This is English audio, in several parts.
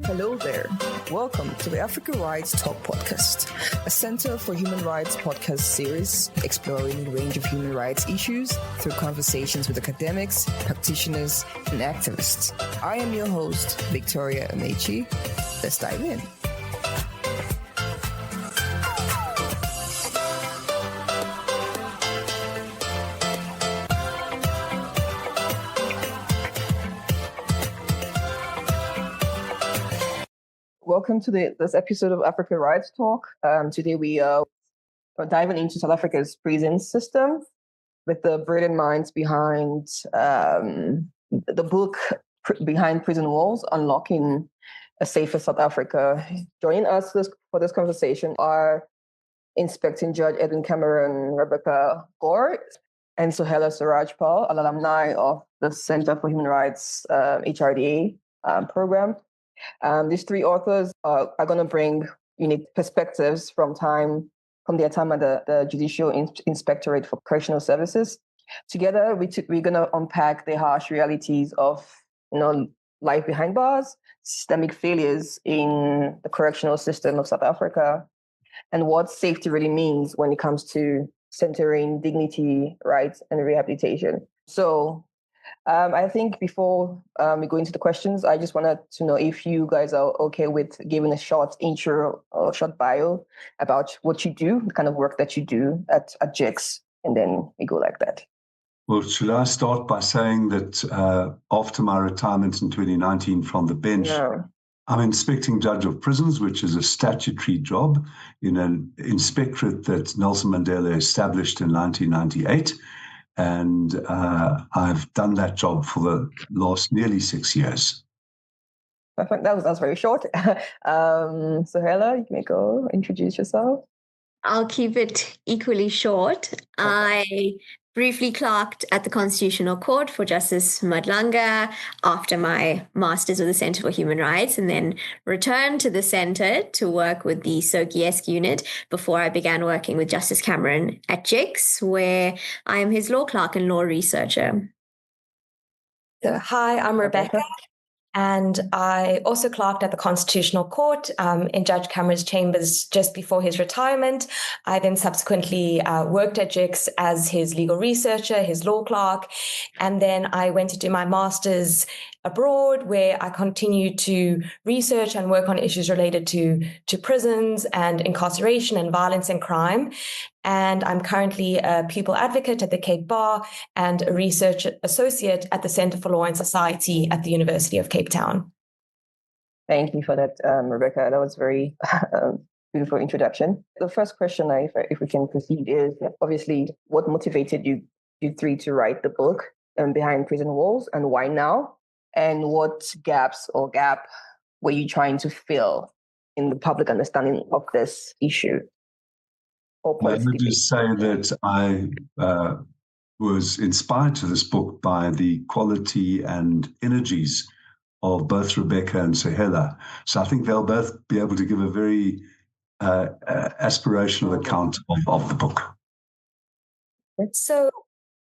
Hello there. Welcome to the Africa Rights Talk podcast, a Center for Human Rights podcast series exploring a range of human rights issues through conversations with academics, practitioners, and activists. I am your host, Victoria Amechi. Let's dive in. Welcome to this episode of Africa Rights Talk. Today we are diving into South Africa's prison system with the brilliant minds behind the book Behind Prison Walls, Unlocking a Safer South Africa. Joining us for this conversation are Inspecting Judge Edwin Cameron, Rebecca Gore, and Sohela Surajpal, an alumni of the Center for Human Rights HRDA program. These three authors are going to bring unique perspectives from their time at the Judicial Inspectorate for Correctional Services. Together, we're going to unpack the harsh realities of life behind bars, systemic failures in the correctional system of South Africa, and what safety really means when it comes to centering dignity, rights, and rehabilitation. So I think before we go into the questions, I just wanted to know if you guys are okay with giving a short intro or short bio about what you do, the kind of work that you do at JICS, and then we go like that. Well, should I start by saying that after my retirement in 2019 from the bench, I'm inspecting judge of prisons, which is a statutory job in an inspectorate that Nelson Mandela established in 1998. And I've done that job for the last nearly 6 years. Perfect. That was very short. Sohela, you may go introduce yourself. I'll keep it equally short. Okay. I briefly clerked at the Constitutional Court for Justice Madlanga after my master's with the Center for Human Rights, and then returned to the center to work with the Soki-esque unit before I began working with Justice Cameron at JICS, where I am his law clerk and law researcher. Hi, I'm Rebecca. And I also clerked at the Constitutional Court in Judge Cameron's chambers just before his retirement. I then subsequently worked at JICS as his legal researcher, his law clerk, and then I went to do my master's abroad, where I continued to research and work on issues related to prisons and incarceration and violence and crime. And I'm currently a pupil advocate at the Cape Bar and a research associate at the Center for Law and Society at the University of Cape Town. Thank you for that, Rebecca. That was very beautiful introduction. The first question, if we can proceed, is obviously what motivated you three to write the book Behind Prison Walls, and why now? And what gap were you trying to fill in the public understanding of this issue? Let me just say that I was inspired to this book by the quality and energies of both Rebecca and Sohela. So I think they'll both be able to give a very aspirational account of the book. So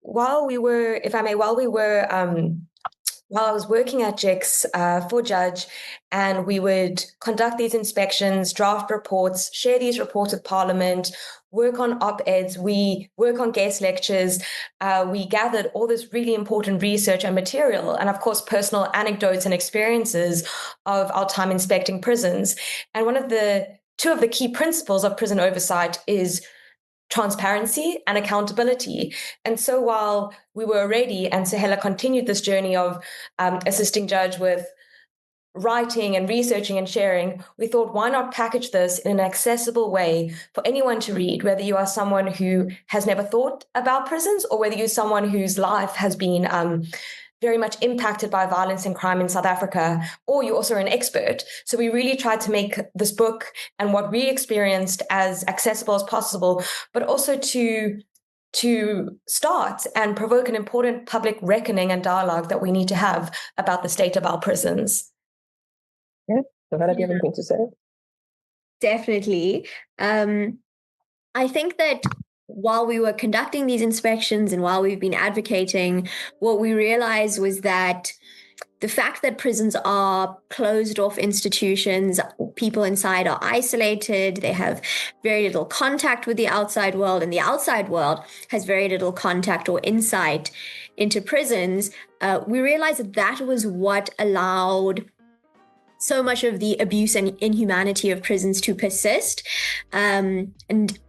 while I was working at JICS for Judge, and we would conduct these inspections, draft reports, share these reports with Parliament, work on op-eds, we work on guest lectures, we gathered all this really important research and material, and of course, personal anecdotes and experiences of our time inspecting prisons. And two of the key principles of prison oversight is transparency and accountability. And so while we were ready, and Sohela continued this journey of assisting Judge with writing and researching and sharing, we thought, why not package this in an accessible way for anyone to read, whether you are someone who has never thought about prisons or whether you're someone whose life has been very much impacted by violence and crime in South Africa, or you also are an expert. So we really tried to make this book and what we experienced as accessible as possible, but also to start and provoke an important public reckoning and dialogue that we need to have about the state of our prisons. Yeah. So, Hannah, do you have anything to say? Definitely. I think that while we were conducting these inspections and while we've been advocating, what we realized was that the fact that prisons are closed off institutions, people inside are isolated, they have very little contact with the outside world, and the outside world has very little contact or insight into prisons, we realized that that was what allowed so much of the abuse and inhumanity of prisons to persist. And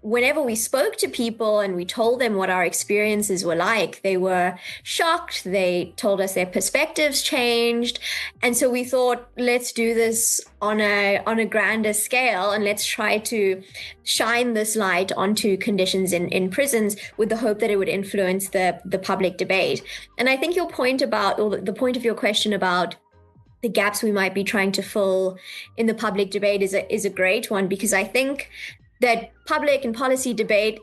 whenever we spoke to people and we told them what our experiences were like, they were shocked. They told us their perspectives changed. And so we thought, let's do this on a grander scale, and let's try to shine this light onto conditions in prisons with the hope that it would influence the public debate. And I think your point about, or the point of your question about the gaps we might be trying to fill in the public debate is a great one, because I think that public and policy debate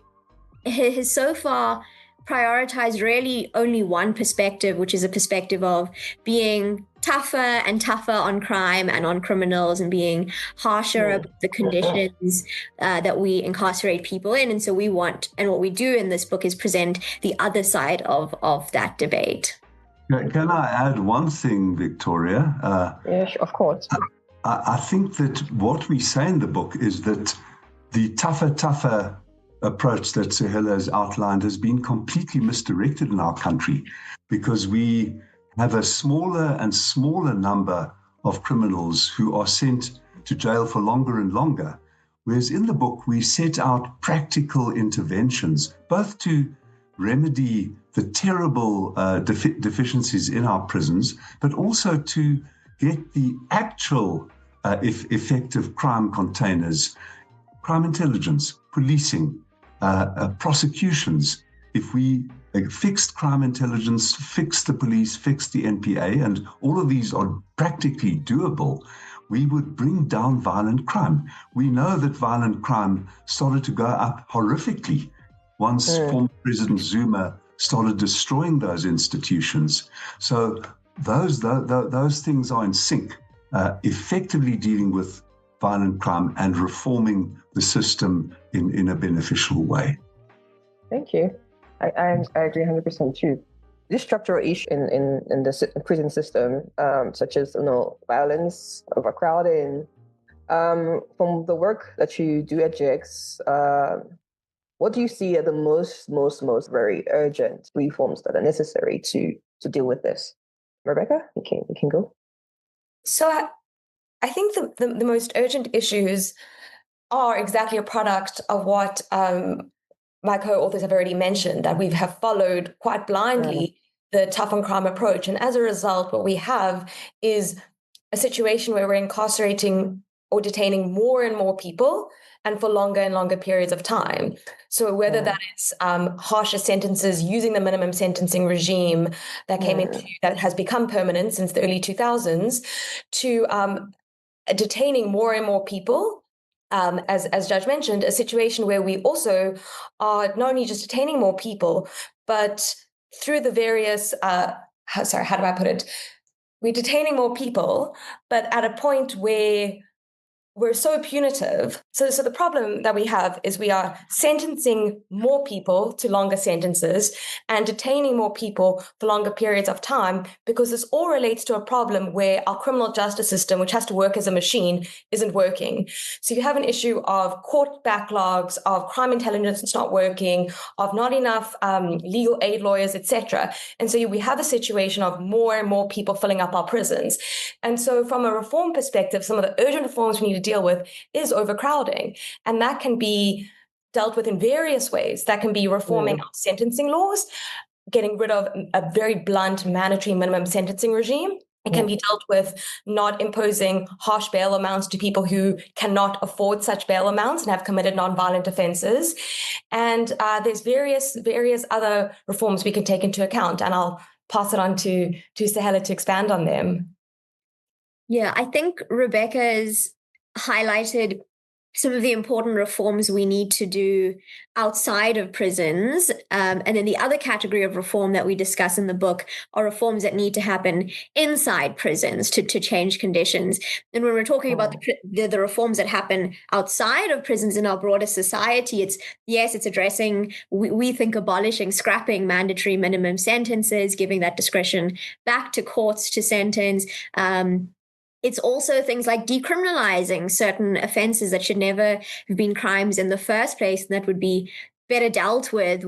has so far prioritized really only one perspective, which is a perspective of being tougher and tougher on crime and on criminals, and being harsher about the conditions that we incarcerate people in. And so we want, and what we do in this book is present the other side of that debate. Can I add one thing, Victoria? Yes, of course. I think that what we say in the book is that the tougher approach that Sohela has outlined has been completely misdirected in our country, because we have a smaller and smaller number of criminals who are sent to jail for longer and longer. Whereas in the book, we set out practical interventions, both to remedy the terrible deficiencies in our prisons, but also to get the actual effective crime containers, crime intelligence, policing, prosecutions. If we fixed crime intelligence, fixed the police, fixed the NPA, and all of these are practically doable, we would bring down violent crime. We know that violent crime started to go up horrifically once former President Zuma started destroying those institutions. So those things are in sync, effectively dealing with violent crime and reforming the system in a beneficial way. Thank you. I agree 100% too. This structural issue in the prison system, such as violence, overcrowding, from the work that you do at JICS, what do you see are the most very urgent reforms that are necessary to deal with this? Rebecca, you can go. So I think the most urgent issues are exactly a product of what my co-authors have already mentioned, that we have followed quite blindly the tough on crime approach. And as a result, what we have is a situation where we're incarcerating or detaining more and more people, and for longer and longer periods of time. So whether that is harsher sentences using the minimum sentencing regime that that has become permanent since the early 2000s, to detaining more and more people, as Judge mentioned, a situation where we also are not only just detaining more people, but through the various, how do I put it? We're detaining more people, but at a point where we're so punitive. So the problem that we have is we are sentencing more people to longer sentences and detaining more people for longer periods of time, because this all relates to a problem where our criminal justice system, which has to work as a machine, isn't working. So you have an issue of court backlogs, of crime intelligence not working, of not enough legal aid lawyers, etc. And so we have a situation of more and more people filling up our prisons. And so from a reform perspective, some of the urgent reforms we need to deal with is overcrowding. And that can be dealt with in various ways. That can be reforming our sentencing laws, getting rid of a very blunt mandatory minimum sentencing regime. It can be dealt with not imposing harsh bail amounts to people who cannot afford such bail amounts and have committed nonviolent offenses. And there's various other reforms we can take into account. And I'll pass it on to Sohela to expand on them. Yeah, I think Rebecca's highlighted some of the important reforms we need to do outside of prisons. And then the other category of reform that we discuss in the book are reforms that need to happen inside prisons to change conditions. And when we're talking about the reforms that happen outside of prisons in our broader society, it's addressing, we think, abolishing, scrapping mandatory minimum sentences, giving that discretion back to courts to sentence. It's also things like decriminalizing certain offenses that should never have been crimes in the first place, and that would be better dealt with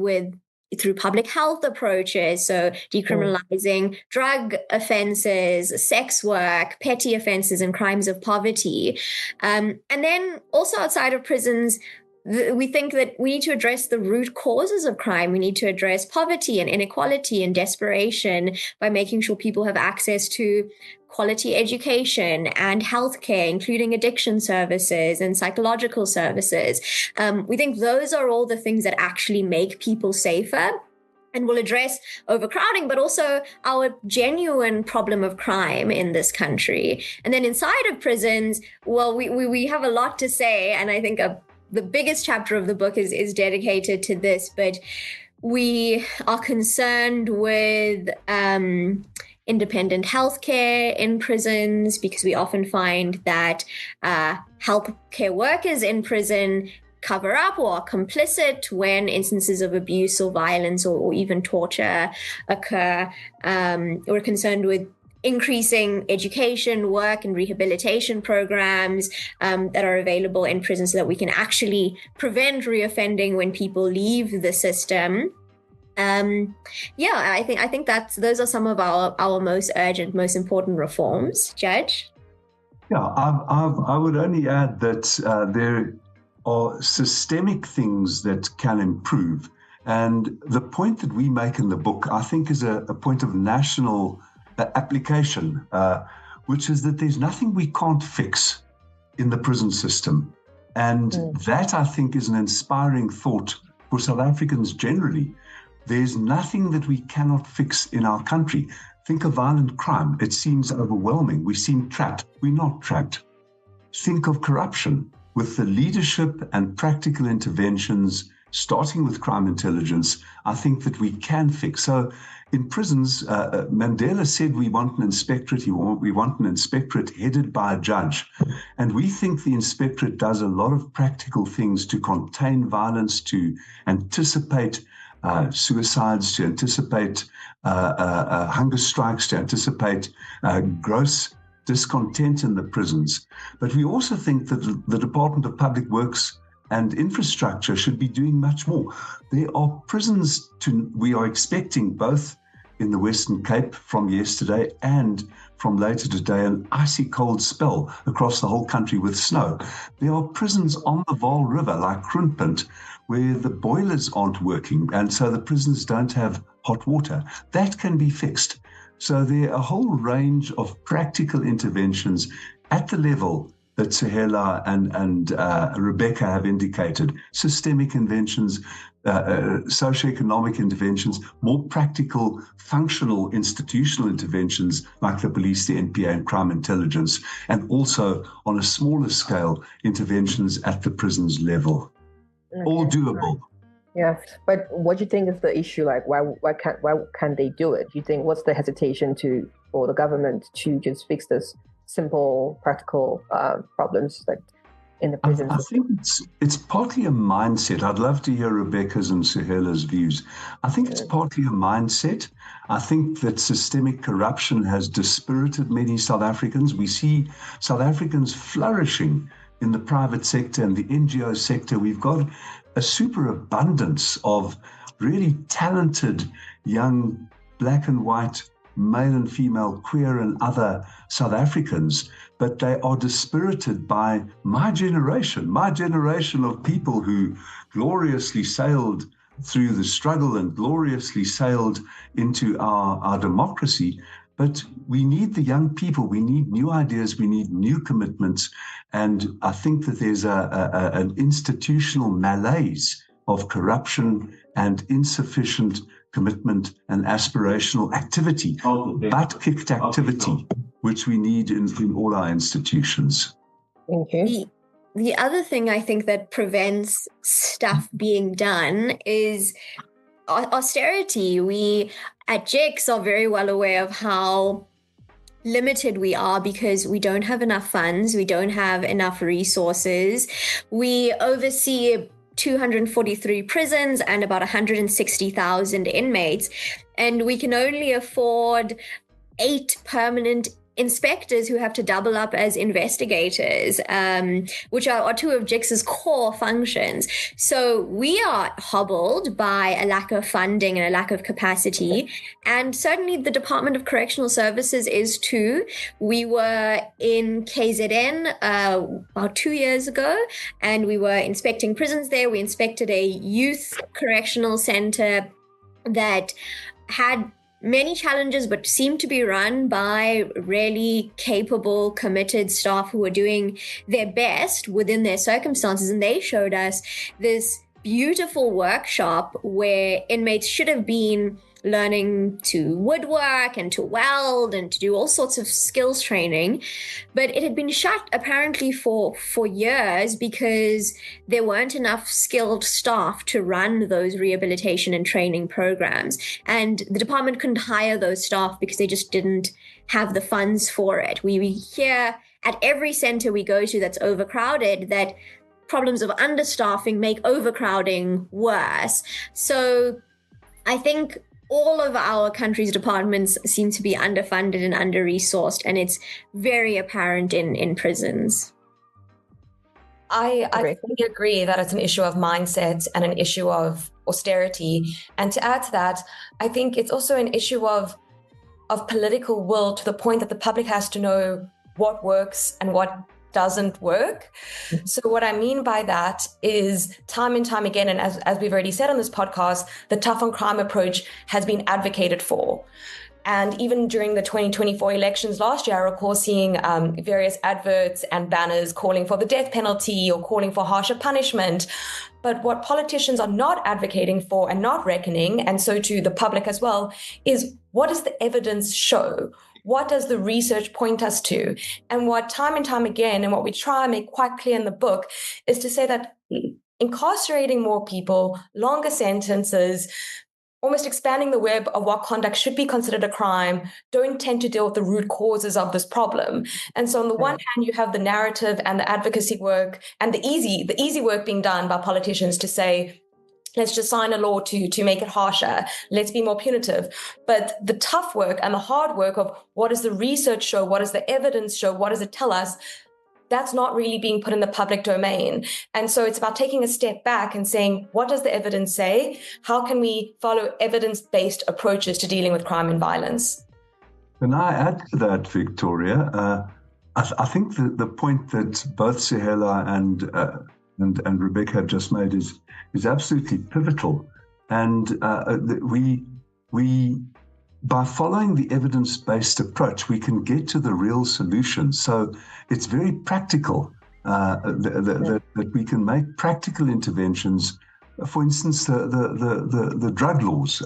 through public health approaches. So decriminalizing drug offenses, sex work, petty offenses, and crimes of poverty. And then also outside of prisons, we think that we need to address the root causes of crime. We need to address poverty and inequality and desperation by making sure people have access to quality education and healthcare, including addiction services and psychological services. We think those are all the things that actually make people safer and will address overcrowding, but also our genuine problem of crime in this country. And then inside of prisons, well, we have a lot to say, and I think the biggest chapter of the book is dedicated to this, but we are concerned with independent healthcare in prisons, because we often find that healthcare workers in prison cover up or are complicit when instances of abuse or violence or even torture occur. We're concerned with increasing education, work, and rehabilitation programs that are available in prison so that we can actually prevent reoffending when people leave the system. I think those are some of our most urgent, most important reforms. Judge? Yeah, I would only add that there are systemic things that can improve. And the point that we make in the book, I think, is a point of national application, which is that there's nothing we can't fix in the prison system. And that, I think, is an inspiring thought for South Africans generally. There's nothing that we cannot fix in our country. Think of violent crime. It seems overwhelming. We seem trapped. We're not trapped. Think of corruption. With the leadership and practical interventions, starting with crime intelligence, I think that we can fix. So in prisons, Mandela said we want an inspectorate. We want an inspectorate headed by a judge. And we think the inspectorate does a lot of practical things to contain violence, to anticipate suicides, to anticipate hunger strikes, to anticipate gross discontent in the prisons. But we also think that the Department of Public Works and Infrastructure should be doing much more. There are prisons we are expecting, both in the Western Cape from yesterday and from later today, an icy cold spell across the whole country with snow. There are prisons on the Vaal River, like Groenpunt, where the boilers aren't working, and so the prisoners don't have hot water. That can be fixed. So there are a whole range of practical interventions at the level that Sohela and Rebecca have indicated: systemic interventions, socioeconomic interventions, more practical, functional, institutional interventions like the police, the NPA, and crime intelligence, and also on a smaller scale, interventions at the prisons level. Okay. All doable. Yeah, but what do you think is the issue? Like, why can't they do it? Do you think, what's the hesitation for the government to just fix this simple, practical problems like in the prisons? I think it's partly a mindset. I'd love to hear Rebecca's and Sohela's views. I think it's partly a mindset. I think that systemic corruption has dispirited many South Africans. We see South Africans flourishing in the private sector and the NGO sector. We've got a superabundance of really talented young black and white, male and female, queer and other South Africans, but they are dispirited by my generation of people who gloriously sailed through the struggle and gloriously sailed into our democracy. But we need the young people. We need new ideas. We need new commitments. And I think that there's an institutional malaise of corruption and insufficient commitment and aspirational activity, butt-kicked activity, which we need in all our institutions. Thank you. the other thing I think that prevents stuff being done is austerity. We at JICS are very well aware of how limited we are because we don't have enough funds, we don't have enough resources. We oversee 243 prisons and about 160,000 inmates, and we can only afford 8 permanent inspectors who have to double up as investigators, which are 2 of JICS's core functions. So we are hobbled by a lack of funding and a lack of capacity. And certainly the Department of Correctional Services is too. We were in KZN about 2 years ago, and we were inspecting prisons there. We inspected a youth correctional center that had many challenges, but seemed to be run by really capable, committed staff who were doing their best within their circumstances. And they showed us this beautiful workshop where inmates should have been learning to woodwork and to weld and to do all sorts of skills training. But it had been shut apparently for years because there weren't enough skilled staff to run those rehabilitation and training programs. And the department couldn't hire those staff because they just didn't have the funds for it. We hear at every center we go to that's overcrowded that problems of understaffing make overcrowding worse. So I think all of our country's departments seem to be underfunded and under-resourced, and it's very apparent in prisons. I completely agree that it's an issue of mindset and an issue of austerity. And to add to that, I think it's also an issue of political will, to the point that the public has to know what works and what doesn't work. So what I mean by that is time and time again, and as we've already said on this podcast, the tough on crime approach has been advocated for. And even during the 2024 elections last year, I recall seeing various adverts and banners calling for the death penalty or calling for harsher punishment. But what politicians are not advocating for and not reckoning, and so to the public as well, is what does the evidence show? What does the research point us to? And what time and time again, and what we try and make quite clear in the book, is to say that incarcerating more people, longer sentences, almost expanding the web of what conduct should be considered a crime, don't tend to deal with the root causes of this problem. And so on the one hand, you have the narrative and the advocacy work and the easy work being done by politicians to say, let's just sign a law to make it harsher. Let's be more punitive. But the tough work and the hard work of what does the research show? What does the evidence show? What does it tell us? That's not really being put in the public domain. And so it's about taking a step back and saying, what does the evidence say? How can we follow evidence-based approaches to dealing with crime and violence? Can I add to that, Victoria? I think the point that both Sohela and Rebecca have just made is absolutely pivotal. And we by following the evidence-based approach, we can get to the real solution. So it's very practical that we can make practical interventions. For instance, the drug laws.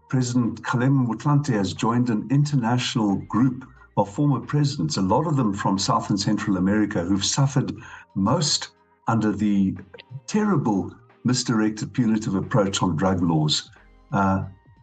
President Kgalema Motlanthe has joined an international group of former presidents, a lot of them from South and Central America, who've suffered most under the terrible misdirected punitive approach on drug laws.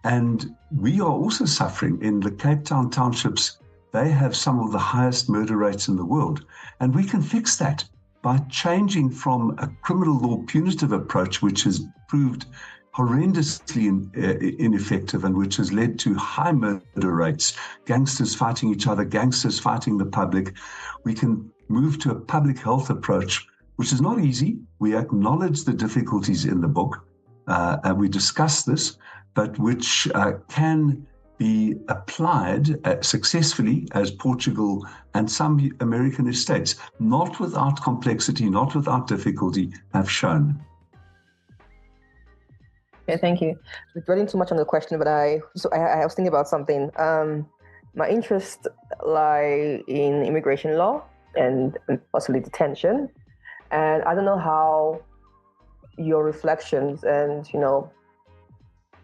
And we are also suffering in the Cape Town townships. They have some of the highest murder rates in the world. And we can fix that by changing from a criminal law punitive approach, which has proved horrendously ineffective and which has led to high murder rates, gangsters fighting each other, gangsters fighting the public. We can move to a public health approach, which is not easy. We acknowledge the difficulties in the book, and we discuss this, but which can be applied successfully, as Portugal and some American states, not without complexity, not without difficulty, have shown. Okay, thank you. We're dwelling too much on the question, but I was thinking about something. My interests lie in immigration law and possibly detention. And I don't know how your reflections and,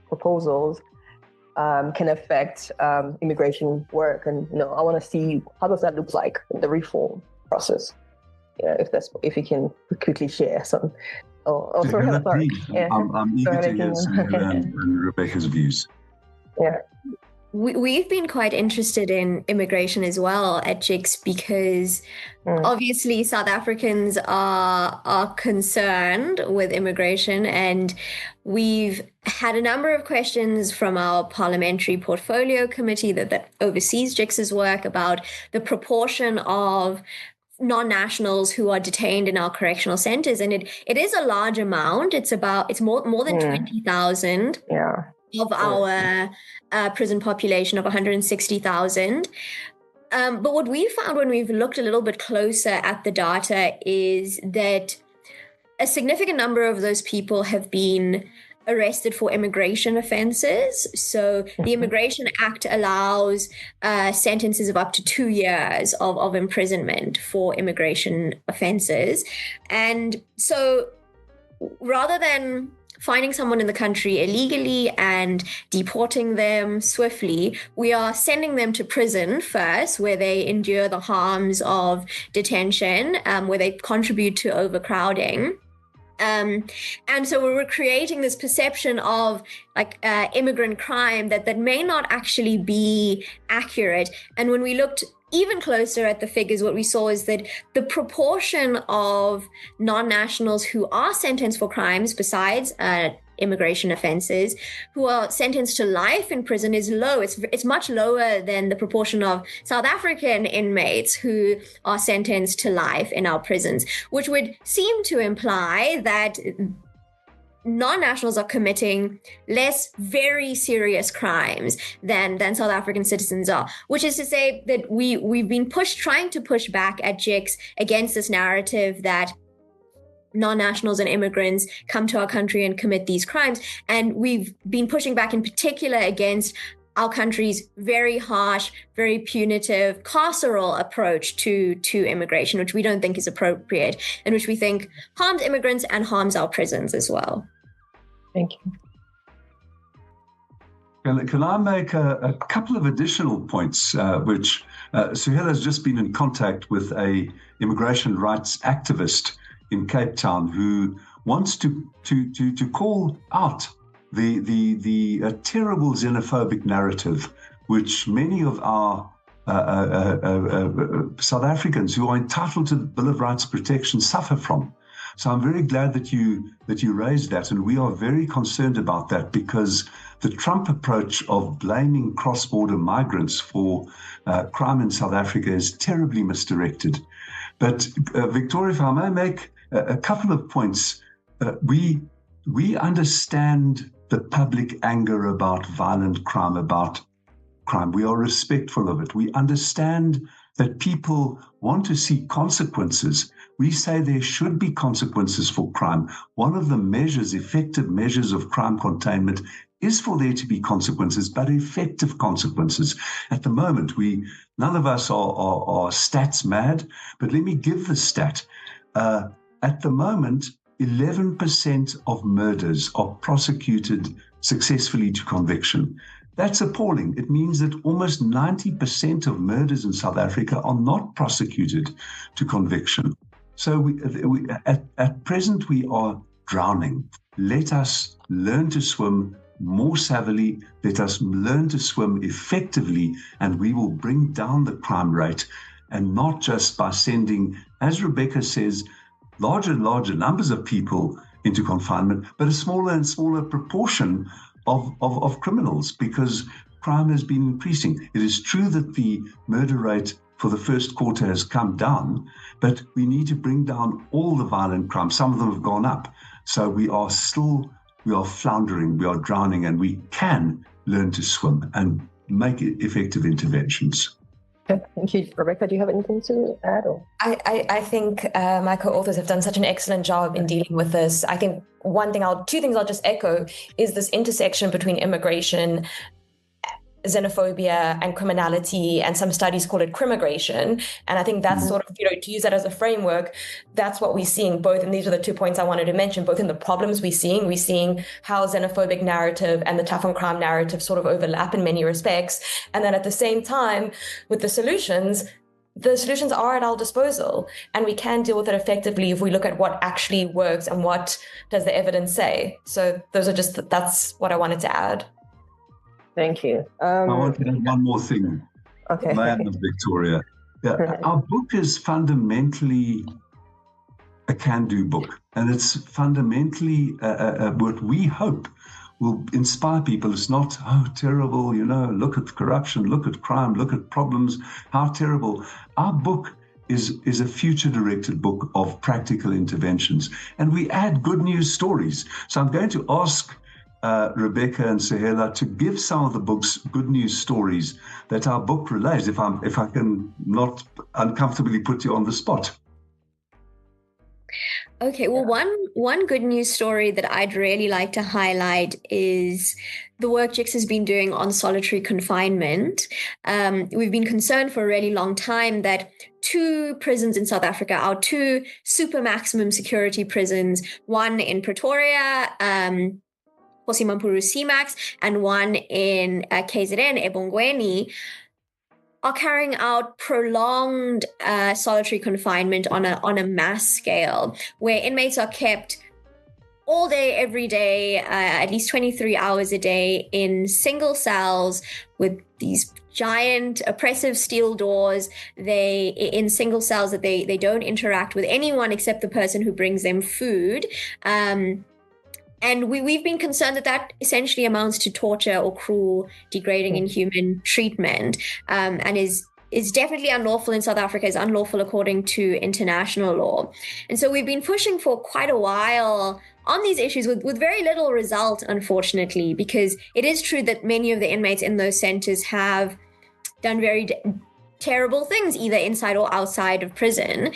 proposals can affect immigration work. And, I want to see how does that look like in the reform process. if you can quickly share some. Sorry. I'm eager to hear Sohela and Rebecca's views. Yeah. We've been quite interested in immigration as well at JICS because obviously South Africans are concerned with immigration, and we've had a number of questions from our parliamentary portfolio committee that oversees JICS's work about the proportion of non-nationals who are detained in our correctional centers, and it is a large amount. It's more than 20,000. Yeah. Of our prison population of 160,000. But what we found when we've looked a little bit closer at the data is that a significant number of those people have been arrested for immigration offenses. So the Immigration Act allows sentences of up to 2 years of imprisonment for immigration offenses. And so rather than finding someone in the country illegally and deporting them swiftly, we are sending them to prison first, where they endure the harms of detention, where they contribute to overcrowding. And so we're creating this perception of immigrant crime that may not actually be accurate. And when we looked even closer at the figures, what we saw is that the proportion of non-nationals who are sentenced for crimes besides immigration offenses, who are sentenced to life in prison, is low. It's much lower than the proportion of South African inmates who are sentenced to life in our prisons, which would seem to imply that non-nationals are committing less very serious crimes than South African citizens are, which is to say that we've been trying to push back at JICS against this narrative that non-nationals and immigrants come to our country and commit these crimes. And we've been pushing back in particular against our country's very harsh, very punitive, carceral approach to immigration, which we don't think is appropriate and which we think harms immigrants and harms our prisons as well. Thank you. Can I make a couple of additional points, which Sohela has just been in contact with a immigration rights activist in Cape Town who wants to call out the terrible xenophobic narrative which many of our South Africans who are entitled to the Bill of Rights protection suffer from. So I'm very glad that you raised that, and we are very concerned about that, because the Trump approach of blaming cross-border migrants for crime in South Africa is terribly misdirected. But Victoria, if I may make a couple of points, we understand the public anger about violent crime, We are respectful of it. We understand that people want to see consequences. We say there should be consequences for crime. One of the effective measures of crime containment is for there to be consequences, but effective consequences. At the moment, none of us are stats mad, but let me give the stat. At the moment, 11% of murders are prosecuted successfully to conviction. That's appalling. It means that almost 90% of murders in South Africa are not prosecuted to conviction. So at present, we are drowning. Let us learn to swim more savvily. Let us learn to swim effectively, and we will bring down the crime rate, and not just by sending, as Rebecca says, larger and larger numbers of people into confinement, but a smaller and smaller proportion of criminals, because crime has been increasing. It is true that the murder rate for the first quarter has come down, but we need to bring down all the violent crimes. Some of them have gone up. So we are floundering, we are drowning, and we can learn to swim and make effective interventions. Thank you. Rebecca, do you have anything to add? I think my co-authors have done such an excellent job in dealing with this. I think two things I'll just echo is this intersection between immigration, xenophobia, and criminality, and some studies call it crimigration. And I think that's sort of, to use that as a framework, that's what we're seeing both. And these are the 2 points I wanted to mention, both in the problems we're seeing how xenophobic narrative and the tough on crime narrative sort of overlap in many respects. And then at the same time, with the solutions, the solutions are at our disposal, and we can deal with it effectively if we look at what actually works and what does the evidence say. So that's what I wanted to add. Thank you. I want to add one more thing. Okay. Victoria. Yeah, our book is fundamentally a can-do book, and it's fundamentally what we hope will inspire people. It's not, oh, terrible, look at corruption, look at crime, look at problems, how terrible. Our book is a future-directed book of practical interventions, and we add good news stories. So I'm going to ask Rebecca and Sohela to give some of the book's good news stories that our book relays, if I can not uncomfortably put you on the spot. Okay, well, one good news story that I'd really like to highlight is the work JICS has been doing on solitary confinement. We've been concerned for a really long time that 2 prisons in South Africa, our 2 super maximum security prisons, one in Pretoria, Posimampuru CMAX, and one in KZN, eBongweni, are carrying out prolonged solitary confinement on a mass scale, where inmates are kept all day, every day, at least 23 hours a day in single cells with these giant oppressive steel doors. They in single cells that they don't interact with anyone except the person who brings them food. And we've been concerned that essentially amounts to torture or cruel, degrading, inhuman treatment, and is definitely unlawful in South Africa, is unlawful according to international law. And so we've been pushing for quite a while on these issues with very little result, unfortunately, because it is true that many of the inmates in those centers have done very terrible things, either inside or outside of prison.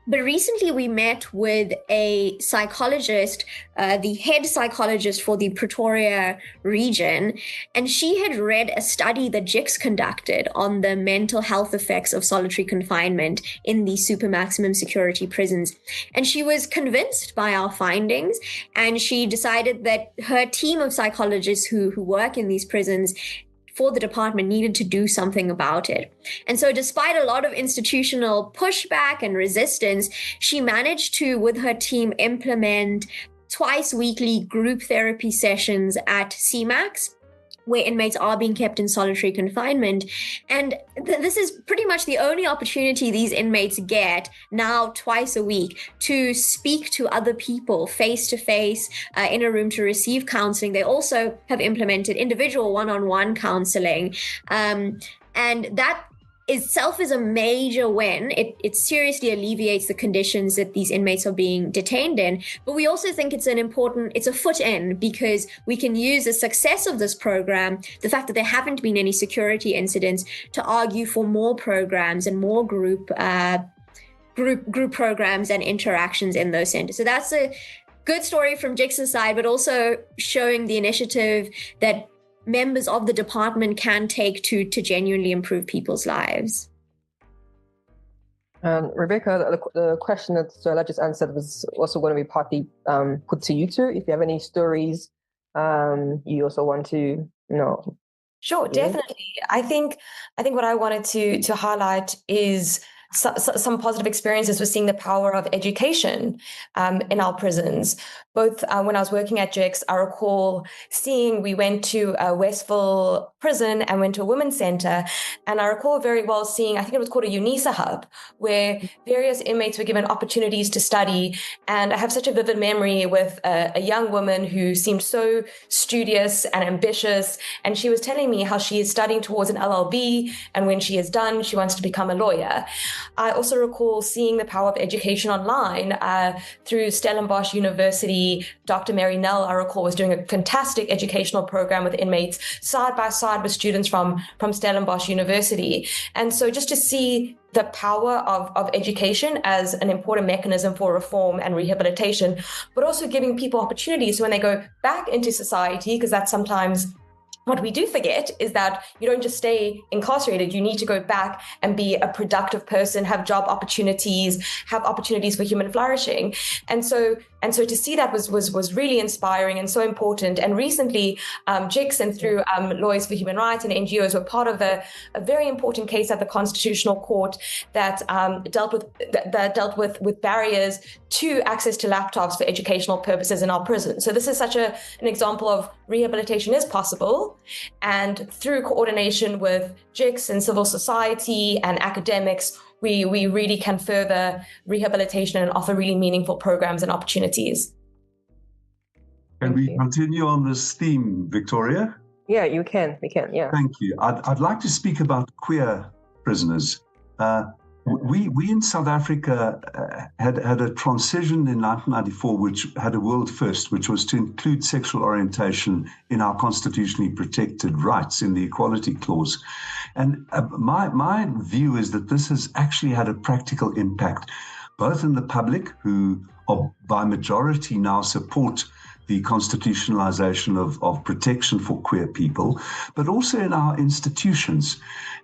But recently we met with a psychologist, the head psychologist for the Pretoria region, and she had read a study that JICS conducted on the mental health effects of solitary confinement in the super maximum security prisons. And she was convinced by our findings, and she decided that her team of psychologists who work in these prisons for the department needed to do something about it. And so despite a lot of institutional pushback and resistance, she managed to, with her team, implement twice weekly group therapy sessions at CMAX, where inmates are being kept in solitary confinement. And this is pretty much the only opportunity these inmates get now twice a week to speak to other people face-to-face in a room to receive counseling. They also have implemented individual one-on-one counseling. And that itself is a major win. It seriously alleviates the conditions that these inmates are being detained in. But we also think it's a foot in, because we can use the success of this program, the fact that there haven't been any security incidents, to argue for more programs and more group programs and interactions in those centers. So that's a good story from JICS' side, but also showing the initiative that members of the department can take to genuinely improve people's lives. Rebecca, the question that Sohela just answered was also going to be partly put to you too. If you have any stories you also want to know. Sure, definitely. I think what I wanted to highlight is some positive experiences with seeing the power of education in our prisons. Both when I was working at JICS, I recall we went to Westville prison and went to a women's center. And I recall very well seeing, I think it was called a UNISA hub, where various inmates were given opportunities to study. And I have such a vivid memory with a young woman who seemed so studious and ambitious. And she was telling me how she is studying towards an LLB. And when she is done, she wants to become a lawyer. I also recall seeing the power of education online through Stellenbosch University. Dr. Mary Nell, I recall, was doing a fantastic educational program with inmates side by side with students from Stellenbosch University. And so just to see the power of education as an important mechanism for reform and rehabilitation, but also giving people opportunities when they go back into society, because that's sometimes what we do forget is that you don't just stay incarcerated. You need to go back and be a productive person, have job opportunities, have opportunities for human flourishing. And so to see that was really inspiring and so important. And recently, JICS and through Lawyers for Human Rights and NGOs were part of a very important case at the Constitutional Court that dealt with barriers to access to laptops for educational purposes in our prisons. So this is such an example of rehabilitation is possible, and through coordination with JICS and civil society and academics, we really can further rehabilitation and offer really meaningful programs and opportunities. Can we continue on this theme, Victoria? Yeah, you can. We can, yeah. Thank you. I'd like to speak about queer prisoners. We in South Africa had a transition in 1994, which had a world first, which was to include sexual orientation in our constitutionally protected rights in the Equality Clause. And my view is that this has actually had a practical impact, both in the public, who are by majority now support the constitutionalization of protection for queer people, but also in our institutions.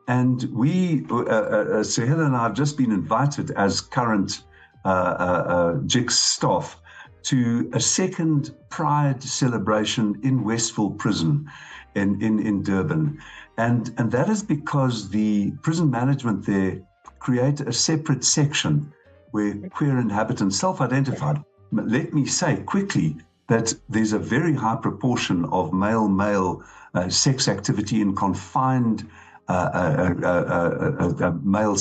And we, Sohela and I, have just been invited as current JICS staff to a second Pride celebration in Westville Prison in Durban. And that is because the prison management there create a separate section where queer inhabitants, self-identified, let me say quickly, that there's a very high proportion of male sex activity in confined male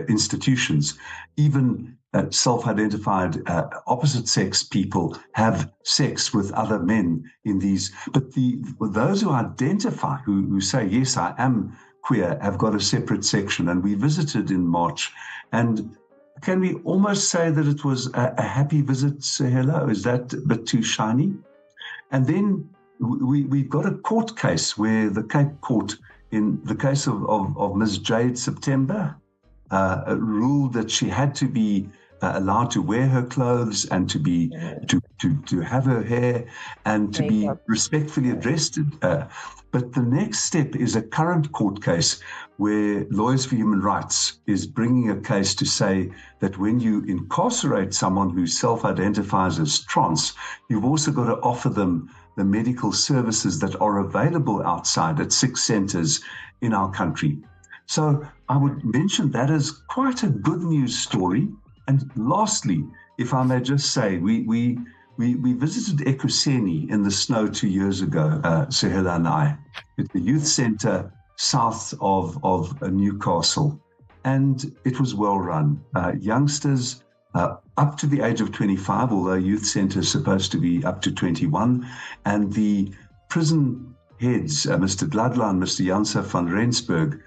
institutions. Even self-identified opposite-sex people have sex with other men in these. But those who identify, who say, yes, I am queer, have got a separate section. And we visited in March. And can we almost say that it was a happy visit, Sohela? Is that a bit too shiny? And then we've got a court case where the Cape Court, in the case of Ms. Jade September, ruled that she had to be allowed to wear her clothes and to be to have her hair and to be respectfully addressed. But the next step is a current court case where Lawyers for Human Rights is bringing a case to say that when you incarcerate someone who self-identifies as trans, you've also got to offer them the medical services that are available outside at 6 centers in our country. So I would mention that as quite a good news story. And lastly, if I may just say, we visited Ekuseni in the snow 2 years ago, Sohela and I, at the youth center south of Newcastle. And it was well run. Youngsters up to the age of 25, although youth center is supposed to be up to 21. And the prison heads, Mr. Gladla and Mr. Jansa van Rensburg,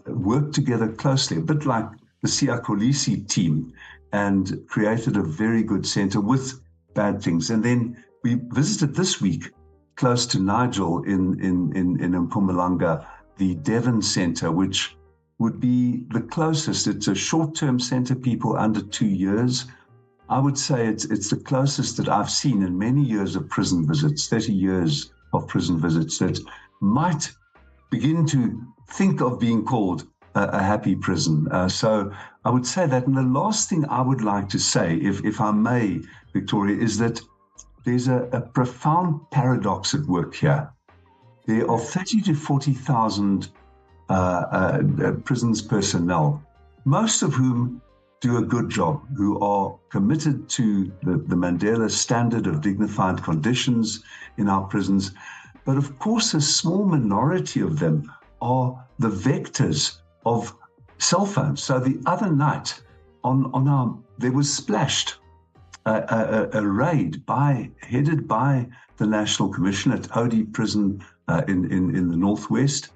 worked together closely, a bit like the Siyakolisi team, and created a very good center with bad things. And then we visited this week, close to Nigel in Mpumalanga, the Devon Center, which would be the closest. It's a short-term center, people under 2 years. I would say it's the closest that I've seen in many years of prison visits, 30 years of prison visits, that might begin to think of being called a happy prison. So I would say that. And the last thing I would like to say, if I may, Victoria, is that there's a profound paradox at work here. There are 30 to 40,000 prisons personnel, most of whom do a good job, who are committed to the Mandela standard of dignified conditions in our prisons. But of course, a small minority of them are the vectors of cell phones. So the other night there was splashed a raid headed by the National Commission at Odi Prison in the Northwest.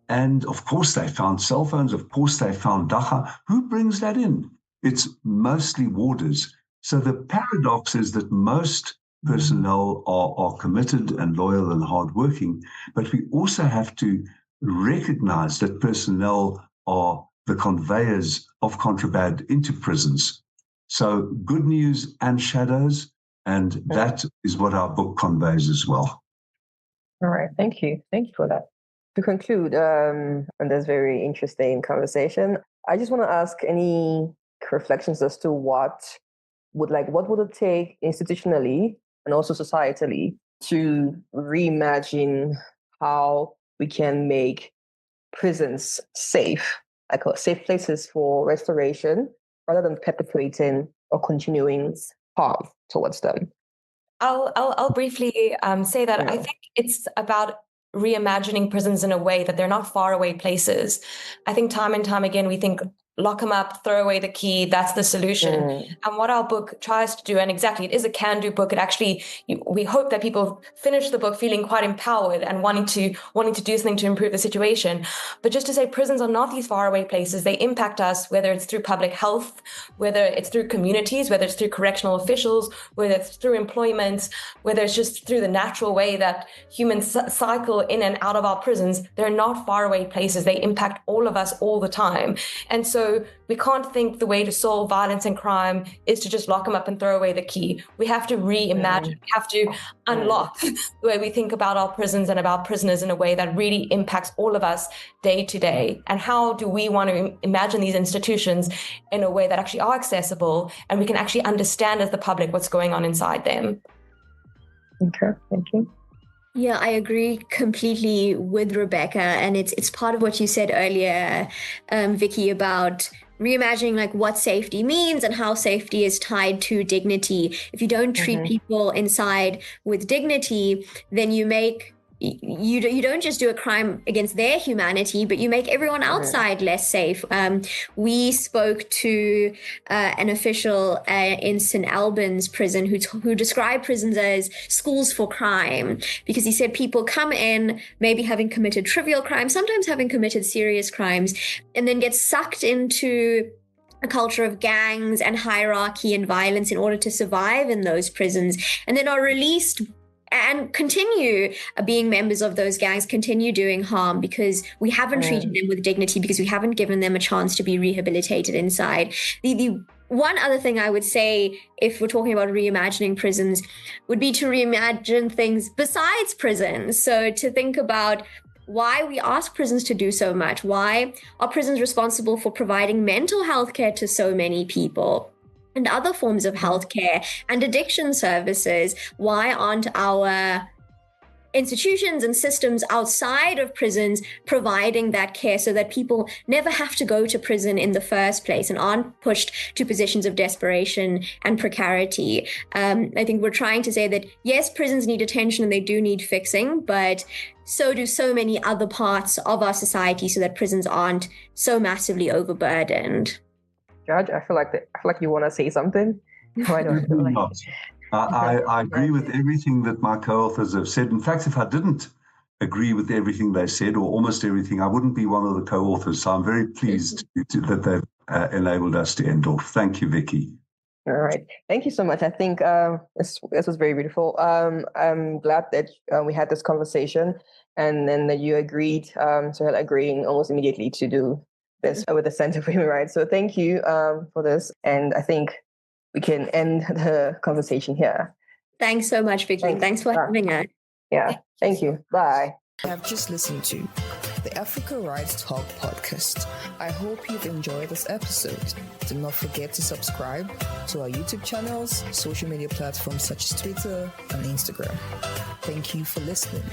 And of course they found cell phones, of course they found dagga. Who brings that in? It's mostly warders. So the paradox is that most personnel are committed and loyal and hardworking, but we also have to recognize that personnel are the conveyors of contraband into prisons. So good news and shadows, and that is what our book conveys as well. All right. Thank you. Thank you for that. To conclude on this very interesting conversation, I just want to ask any reflections as to what would it take institutionally and also societally to reimagine how we can make prisons safe, safe places for restoration rather than perpetuating or continuing harm towards them. I'll briefly say that I think it's about reimagining prisons in a way that they're not faraway places. I think time and time again, we think, lock them up, throw away the key, that's the solution. And what our book tries to do, and exactly, it is a can-do book. It actually, we hope that people finish the book feeling quite empowered and wanting to do something to improve the situation. But just to say, prisons are not these faraway places. They impact us, whether it's through public health, whether it's through communities, whether it's through correctional officials, whether it's through employment, whether it's just through the natural way that humans cycle in and out of our prisons. They're not faraway places. They impact all of us all the time. And so we can't think the way to solve violence and crime is to just lock them up and throw away the key. We have to reimagine, we have to unlock the way we think about our prisons and about prisoners in a way that really impacts all of us day to day. And how do we want to imagine these institutions in a way that actually are accessible and we can actually understand as the public what's going on inside them? Okay, thank you. Yeah, I agree completely with Rebecca, and it's part of what you said earlier, Vicky, about reimagining like what safety means and how safety is tied to dignity. If you don't treat people inside with dignity, then you don't just do a crime against their humanity, but you make everyone outside less safe. We spoke to an official in St. Albans prison who described prisons as schools for crime, because he said people come in maybe having committed trivial crimes, sometimes having committed serious crimes, and then get sucked into a culture of gangs and hierarchy and violence in order to survive in those prisons, and then are released and continue being members of those gangs, continue doing harm because we haven't treated them with dignity, because we haven't given them a chance to be rehabilitated inside. The one other thing I would say, if we're talking about reimagining prisons, would be to reimagine things besides prisons. So to think about why we ask prisons to do so much. Why are prisons responsible for providing mental health care to so many people? And other forms of healthcare and addiction services? Why aren't our institutions and systems outside of prisons providing that care so that people never have to go to prison in the first place and aren't pushed to positions of desperation and precarity? I think we're trying to say that, yes, prisons need attention and they do need fixing, but so do so many other parts of our society so that prisons aren't so massively overburdened. Judge, I feel like you want to say something. Why don't you? I agree with everything that my co-authors have said. In fact, if I didn't agree with everything they said, or almost everything, I wouldn't be one of the co-authors. So I'm very pleased that they've enabled us to end off. Thank you, Vicky. All right. Thank you so much. I think this was very beautiful. I'm glad that we had this conversation and then that you agreed, Sohela agreeing almost immediately to do this with the Center for Human Rights. So thank you for this. And I think we can end the conversation here. Thanks so much, Vicky. Thanks for having us. Yeah, thank you. Bye. I have just listened to the Africa Rights Talk podcast. I hope you've enjoyed this episode. Do not forget to subscribe to our YouTube channels, social media platforms such as Twitter and Instagram. Thank you for listening.